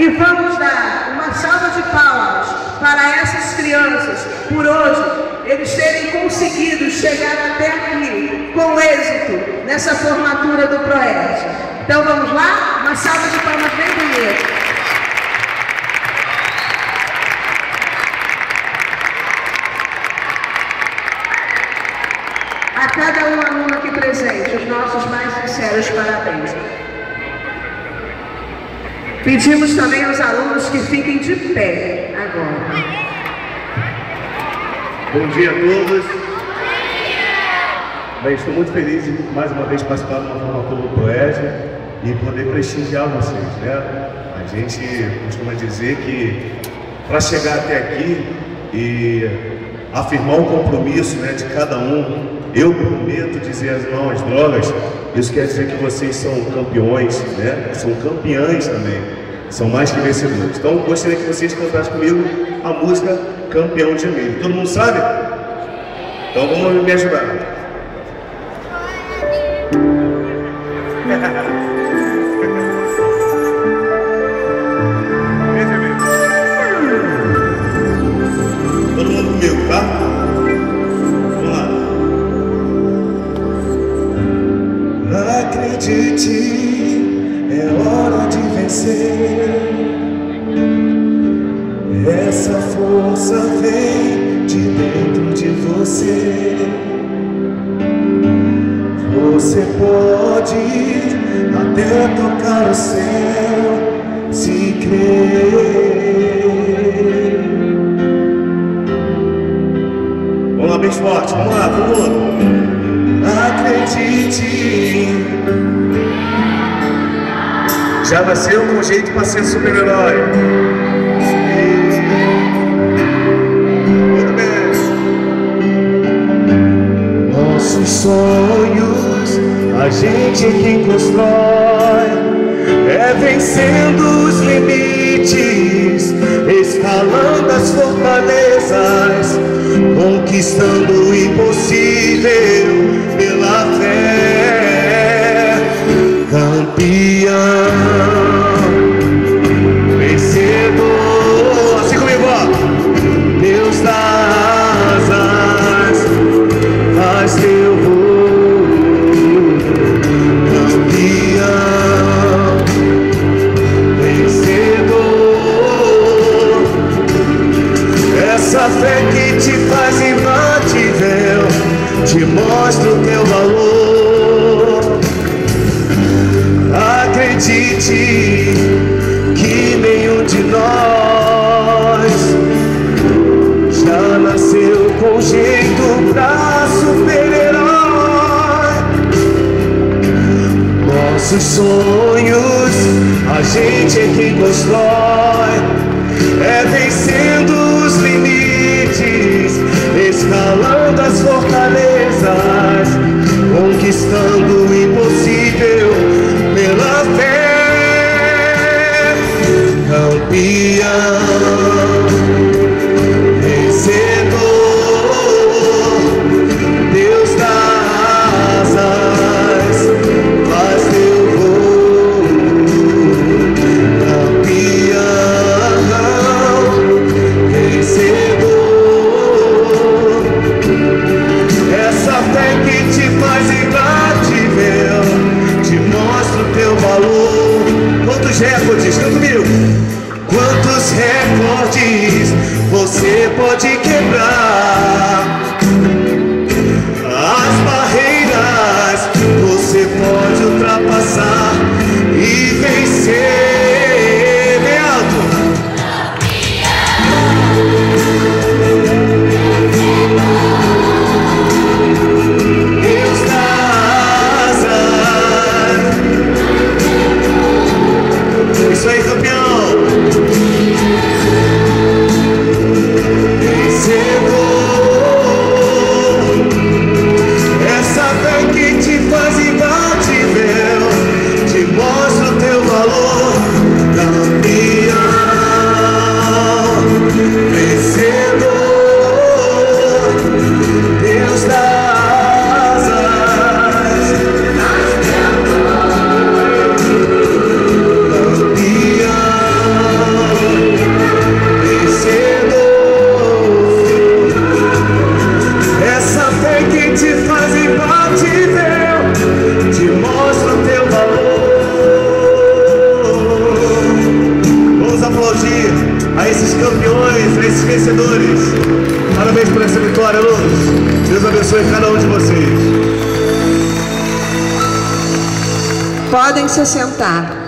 E vamos dar uma salva de palmas para essas crianças, por hoje, eles terem conseguido chegar até aqui com êxito nessa formatura do Proerd. Então vamos lá? Uma salva de palmas bem bonita. A cada um aluno aqui presente, os nossos mais sinceros parabéns. Pedimos também aos alunos que fiquem de pé agora. Bom dia a todos. Bem, estou muito feliz de mais uma vez participar de uma formatura do Proerd e poder prestigiar vocês, né? A gente costuma dizer que para chegar até aqui e afirmar o compromisso, né, de cada um, eu prometo dizer não às drogas. Isso quer dizer que vocês são campeões, né? São campeãs também, são mais que vencedores. Então, gostaria que vocês cantassem comigo a música Campeão de Mim. Todo mundo sabe? Então, vamos me ajudar. Todo mundo comigo, tá? Acredite, é hora de vencer. Essa força vem de dentro de você. Você pode até tocar o céu se crer. Vamos lá, bem forte, vamos lá, todo mundo. Acredite, já nasceu com jeito para ser super-herói. Muito bem. nossos sonhos a gente que constrói, é vencendo os limites, escalando as fortalezas, conquistando o impossível pela fé. Campeão, vencedor, assim comigo, ó. Deus das asas, faz teu voo. Campeão, vencedor, essa fé que te faz imbatível, te mostra o teu valor. Acredite que nenhum de nós já nasceu com jeito pra super-herói. Nossos sonhos a gente é quem constrói, é vencendo os limites, escalando as fortalezas, conquistando o impossível pela fé. Campeão, vencedor, Deus das asas, faz teu voo. Campeão, vencedor, essa fé que te faz imbatível, te mostra o teu valor. Quantos recordes, canta comigo. Quantos recordes você pode quebrar? As barreiras você pode ultrapassar e vencer. Bem alto. Deus das asas. Isso aí, campeão. Vencedor, mostra o teu valor. Vamos aplaudir a esses campeões, a esses vencedores. Parabéns por essa vitória, alunos. Deus abençoe cada um de vocês. Podem se sentar.